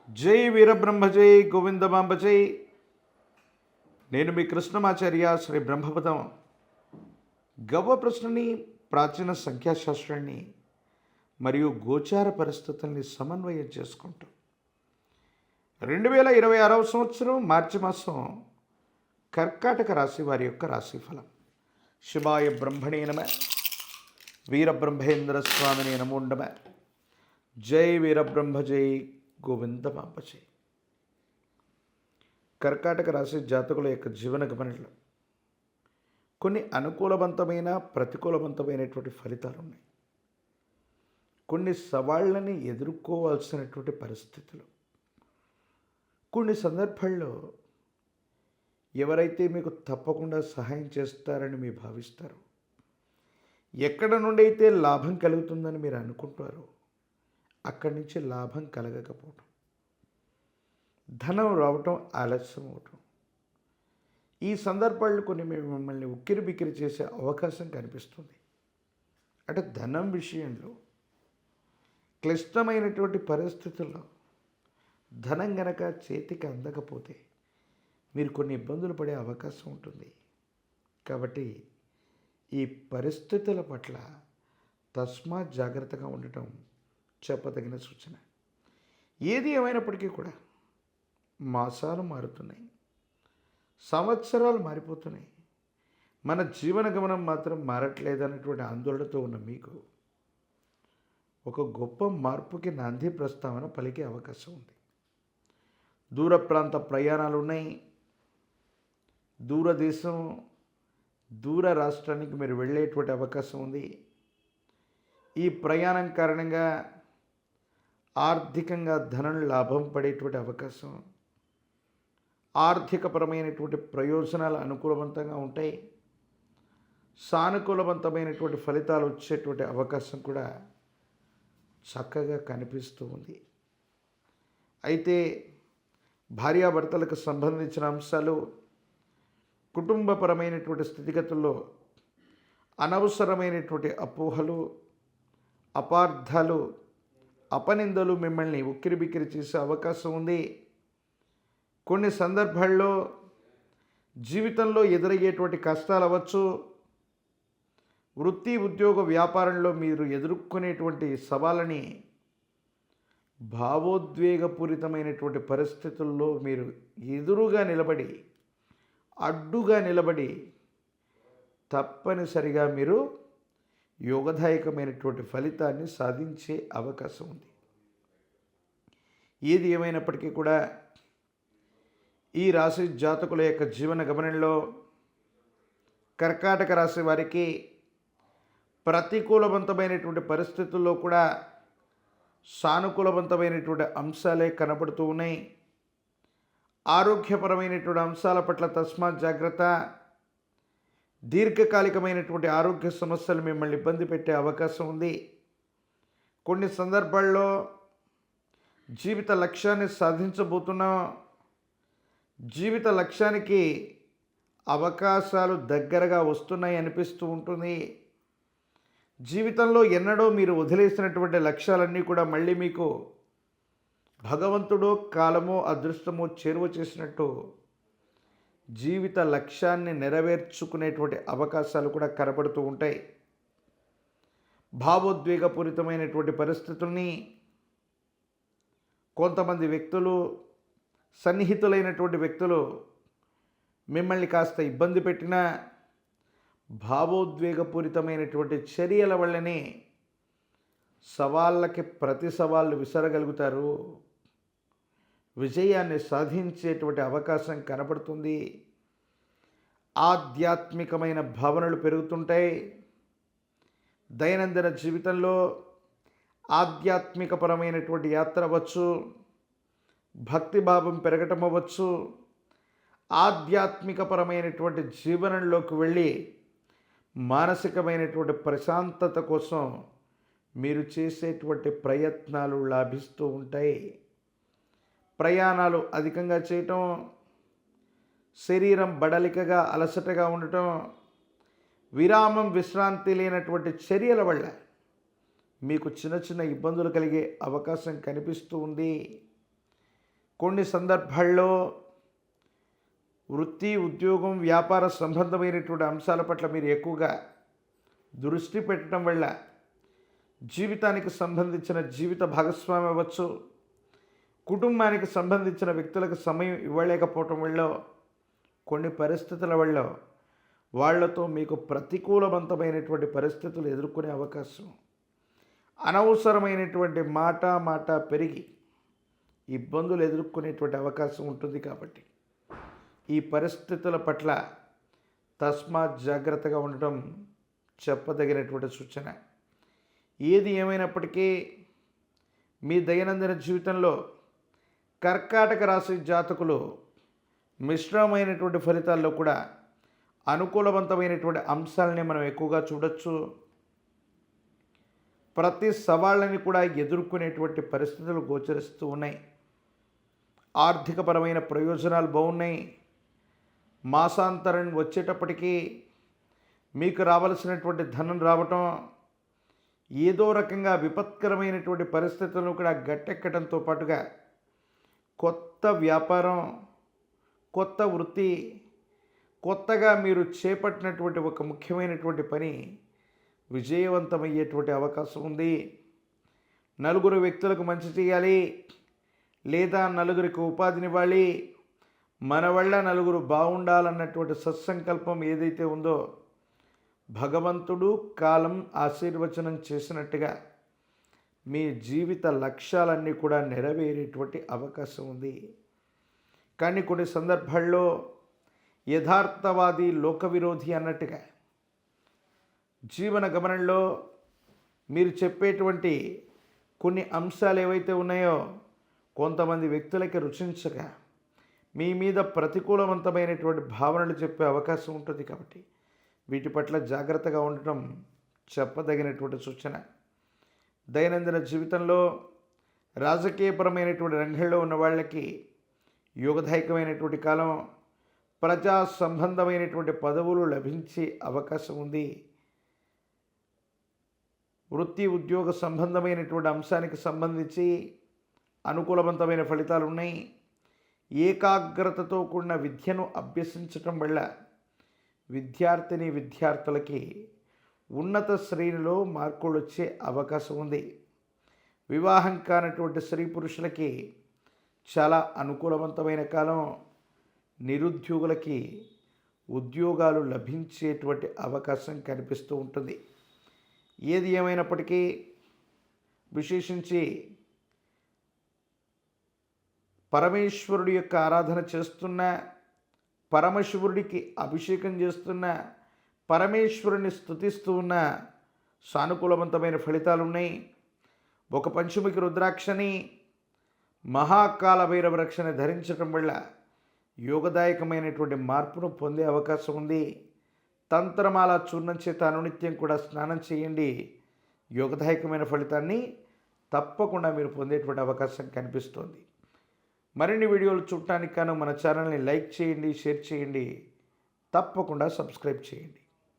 జై వీరబ్రహ్మ జై గోవిందమాంబ జై. నేను మీ కృష్ణమాచార్య శ్రీ బ్రహ్మపదం. గవ్వ ప్రశ్నని, ప్రాచీన సంఖ్యాశాస్త్రాన్ని మరియు గోచార పరిస్థితుల్ని సమన్వయం చేసుకుంటూ 2026వ సంవత్సరం మార్చి మాసం కర్కాటక రాశి వారి యొక్క రాశిఫలం. శివాయ బ్రహ్మణే నమ, వీరబ్రహ్మేంద్ర స్వామిని నమో నమ. జై వీరబ్రహ్మ జై గోవిందమాంబ జై. కర్కాటక రాశి జాతకుల యొక్క జీవన గమనంలో కొన్ని అనుకూలవంతమైన ప్రతికూలవంతమైనటువంటి ఫలితాలు ఉన్నాయి. కొన్ని సవాళ్ళని ఎదుర్కోవాల్సినటువంటి పరిస్థితులు. కొన్ని సందర్భాల్లో ఎవరైతే మీకు తప్పకుండా సహాయం చేస్తారని మీరు భావిస్తారో, ఎక్కడ నుండి అయితే లాభం కలుగుతుందని మీరు అనుకుంటారో అక్కడి నుంచి లాభం కలగకపోవటం, ధనం రావటం ఆలస్యం అవటం, ఈ సందర్భాల్లో కొన్ని మిమ్మల్ని ఉక్కిరి బిక్కిరి చేసే అవకాశం కనిపిస్తుంది. అంటే ధనం విషయంలో క్లిష్టమైనటువంటి పరిస్థితుల్లో ధనం గనక చేతికి అందకపోతే మీరు కొన్ని ఇబ్బందులు పడే అవకాశం ఉంటుంది. కాబట్టి ఈ పరిస్థితుల పట్ల తస్మాత్ జాగ్రత్తగా ఉండటం చెప్పదగిన సూచన. ఏది ఏమైనప్పటికీ కూడా మాసాలు మారుతున్నాయి, సంవత్సరాలు మారిపోతున్నాయి, మన జీవన గమనం మాత్రం మారట్లేదన్నటువంటి ఆందోళనతో ఉన్న మీకు ఒక గొప్ప మార్పుకి నాంది ప్రస్తావన పలికే అవకాశం ఉంది. దూర ప్రాంత ప్రయాణాలు ఉన్నాయి. దూరదేశం, దూర రాష్ట్రానికి మీరు వెళ్ళేటువంటి అవకాశం ఉంది. ఈ ప్రయాణం కారణంగా ఆర్థికంగా ధనం లాభం పడేటువంటి అవకాశం, ఆర్థికపరమైనటువంటి ప్రయోజనాలు అనుకూలవంతంగా ఉంటాయి. సానుకూలవంతమైనటువంటి ఫలితాలు వచ్చేటువంటి అవకాశం కూడా చక్కగా కనిపిస్తూ ఉంది. అయితే భార్యాభర్తలకు సంబంధించిన అంశాలు, కుటుంబపరమైనటువంటి స్థితిగతుల్లో అనవసరమైనటువంటి అపోహలు, అపార్థాలు, అపనిందలు మిమ్మల్ని ఉక్కిరిబిక్కిరి చేసే అవకాశం ఉంది. కొన్ని సందర్భాల్లో జీవితంలో ఎదురయ్యేటువంటి కష్టాలు అవ్వచ్చు, వృత్తి ఉద్యోగ వ్యాపారంలో మీరు ఎదుర్కొనేటువంటి సవాళ్ళని భావోద్వేగపూరితమైనటువంటి పరిస్థితుల్లో మీరు ఎదురుగా నిలబడి, అడ్డుగా నిలబడి తప్పనిసరిగా మీరు యోగదాయకమైనటువంటి ఫలితాన్ని సాధించే అవకాశం ఉంది. ఏది ఏమైనప్పటికీ కూడా ఈ రాశి జాతకుల యొక్క జీవన గమనంలో కర్కాటక రాశి వారికి ప్రతికూలవంతమైనటువంటి పరిస్థితుల్లో కూడా సానుకూలవంతమైనటువంటి అంశాలే కనబడుతూ ఉన్నాయి. ఆరోగ్యపరమైనటువంటి అంశాల పట్ల తస్మాత్ జాగ్రత్త. దీర్ఘకాలికమైనటువంటి ఆరోగ్య సమస్యలు మిమ్మల్ని ఇబ్బంది పెట్టే అవకాశం ఉంది. కొన్ని సందర్భాల్లో జీవిత లక్ష్యాన్ని సాధించబోతున్నాం. జీవిత లక్ష్యానికి అవకాశాలు దగ్గరగా వస్తున్నాయి అనిపిస్తూ ఉంటుంది. జీవితంలో ఎన్నడో మీరు వదిలేసినటువంటి లక్ష్యాలన్నీ కూడా మళ్ళీ మీకు భగవంతుడో కాలమో అదృష్టమో చేరువ చేసినట్టు జీవిత లక్ష్యాన్ని నెరవేర్చుకునేటువంటి అవకాశాలు కూడా కనబడుతూ ఉంటాయి. భావోద్వేగపూరితమైనటువంటి పరిస్థితుల్ని కొంతమంది వ్యక్తులు, సన్నిహితులైనటువంటి వ్యక్తులు మిమ్మల్ని కాస్త ఇబ్బంది పెట్టినా భావోద్వేగపూరితమైనటువంటి చర్యల వల్లనే సవాళ్ళకి ప్రతి సవాళ్ళు విసరగలుగుతారు. విజయాన్ని సాధించేటువంటి అవకాశం కనపడుతుంది. ఆధ్యాత్మికమైన భావనలు పెరుగుతుంటాయి. దైనందిన జీవితంలో ఆధ్యాత్మికపరమైనటువంటి యాత్ర అవ్వచ్చు, భక్తిభావం పెరగటం అవ్వచ్చు, ఆధ్యాత్మికపరమైనటువంటి జీవనంలోకి వెళ్ళి మానసికమైనటువంటి ప్రశాంతత కోసం మీరు చేసేటువంటి ప్రయత్నాలు లాభిస్తూ ఉంటాయి. ప్రయాణాలు అధికంగా చేయటం, శరీరం బడలికగా అలసటగా ఉండటం, విరామం విశ్రాంతి లేనటువంటి చర్యల వల్ల మీకు చిన్న చిన్న ఇబ్బందులు కలిగే అవకాశం కనిపిస్తూ ఉంది. కొన్ని సందర్భాల్లో వృత్తి, ఉద్యోగం, వ్యాపార సంబంధమైనటువంటి అంశాల పట్ల మీరు ఎక్కువగా దృష్టి పెట్టడం వల్ల జీవితానికి సంబంధించిన జీవిత భాగస్వామి అవ్వచ్చు, కుటుంబానికి సంబంధించిన వ్యక్తులకు సమయం ఇవ్వలేకపోవటం వల్ల, కొన్ని పరిస్థితుల వల్ల వాళ్లతో మీకు ప్రతికూలవంతమైనటువంటి పరిస్థితులు ఎదుర్కొనే అవకాశం, అనవసరమైనటువంటి మాట పెరిగి ఇబ్బందులు ఎదుర్కొనేటువంటి అవకాశం ఉంటుంది. కాబట్టి ఈ పరిస్థితుల పట్ల తస్మాత్ జాగ్రత్తగా ఉండటం చెప్పదగినటువంటి సూచన. ఏది ఏమైనప్పటికీ మీ దైనందిన జీవితంలో కర్కాటక రాశి జాతకులు మిశ్రమైనటువంటి ఫలితాల్లో కూడా అనుకూలవంతమైనటువంటి అంశాలని మనం ఎక్కువగా చూడొచ్చు. ప్రతి సవాళ్ళని కూడా ఎదుర్కొనేటువంటి పరిస్థితులు గోచరిస్తూ ఉన్నాయి. ఆర్థికపరమైన ప్రయోజనాలు బాగున్నాయి. మాసాంతరం వచ్చేటప్పటికీ మీకు రావాల్సినటువంటి ధనం రావటం, ఏదో రకంగా విపత్కరమైనటువంటి పరిస్థితులను కూడా గట్టెక్కడంతో పాటుగా కొత్త వ్యాపారం, కొత్త వృత్తి, కొత్తగా మీరు చేపట్టినటువంటి ఒక ముఖ్యమైనటువంటి పని విజయవంతమయ్యేటువంటి అవకాశం ఉంది. నలుగురు వ్యక్తులకు మంచి చేయాలి, లేదా నలుగురికి ఉపాధినివ్వాలి, మన వల్ల నలుగురు బాగుండాలన్నటువంటి సత్సంకల్పం ఏదైతే ఉందో భగవంతుడు కాలం ఆశీర్వచనం చేసినట్టుగా మీ జీవిత లక్ష్యాలన్నీ కూడా నెరవేరేటువంటి అవకాశం ఉంది. కానీ కొన్ని సందర్భాల్లో యథార్థవాది లోక విరోధి అన్నట్టుగా జీవన గమనంలో మీరు చెప్పేటువంటి కొన్ని అంశాలు ఏవైతే ఉన్నాయో కొంతమంది వ్యక్తులకి రుచించక మీ మీద ప్రతికూలవంతమైనటువంటి భావనలు చెప్పే అవకాశం ఉంటుంది. కాబట్టి వీటి పట్ల జాగ్రత్తగా ఉండటం చెప్పదగినటువంటి సూచన. దైనందిన జీవితంలో రాజకీయపరమైనటువంటి రంగంలో ఉన్న వాళ్ళకి యోగదాయకమైనటువంటి కాలం. ప్రజా సంబంధమైనటువంటి పదవులు లభించే అవకాశం ఉంది. వృత్తి, ఉద్యోగ సంబంధమైనటువంటి అంశానికి సంబంధించి అనుకూలవంతమైన ఫలితాలు ఉన్నాయి. ఏకాగ్రతతో కూడిన విద్యను అభ్యసించటం వల్ల విద్యార్థులకి ఉన్నత శ్రేణిలో మార్కులు వచ్చే అవకాశం ఉంది. వివాహం కానటువంటి స్త్రీ పురుషులకి చాలా అనుకూలవంతమైన కాలం. నిరుద్యోగులకి ఉద్యోగాలు లభించేటువంటి అవకాశం కనిపిస్తూ ఉంటుంది. ఏది ఏమైనప్పటికీ విశేషించి పరమేశ్వరుడి యొక్క ఆరాధన చేస్తున్న, పరమశివుడికి అభిషేకం చేస్తున్న, పరమేశ్వరుని స్తుతిస్తూ ఉన్న సానుకూలవంతమైన ఫలితాలు ఉన్నాయి. ఒక పంచముఖి రుద్రాక్షని, మహాకాల భైరవ రక్షణ ధరించడం వల్ల యోగదాయకమైనటువంటి మార్పును పొందే అవకాశం ఉంది. తంత్రమాల చూర్ణం చేత అనునిత్యం కూడా స్నానం చేయండి. యోగదాయకమైన ఫలితాన్ని తప్పకుండా మీరు పొందేటువంటి అవకాశం కనిపిస్తోంది. మరిన్ని వీడియోలు చూడటానికి గాను మన ఛానల్ని లైక్ చేయండి, షేర్ చేయండి, తప్పకుండా సబ్స్క్రైబ్ చేయండి.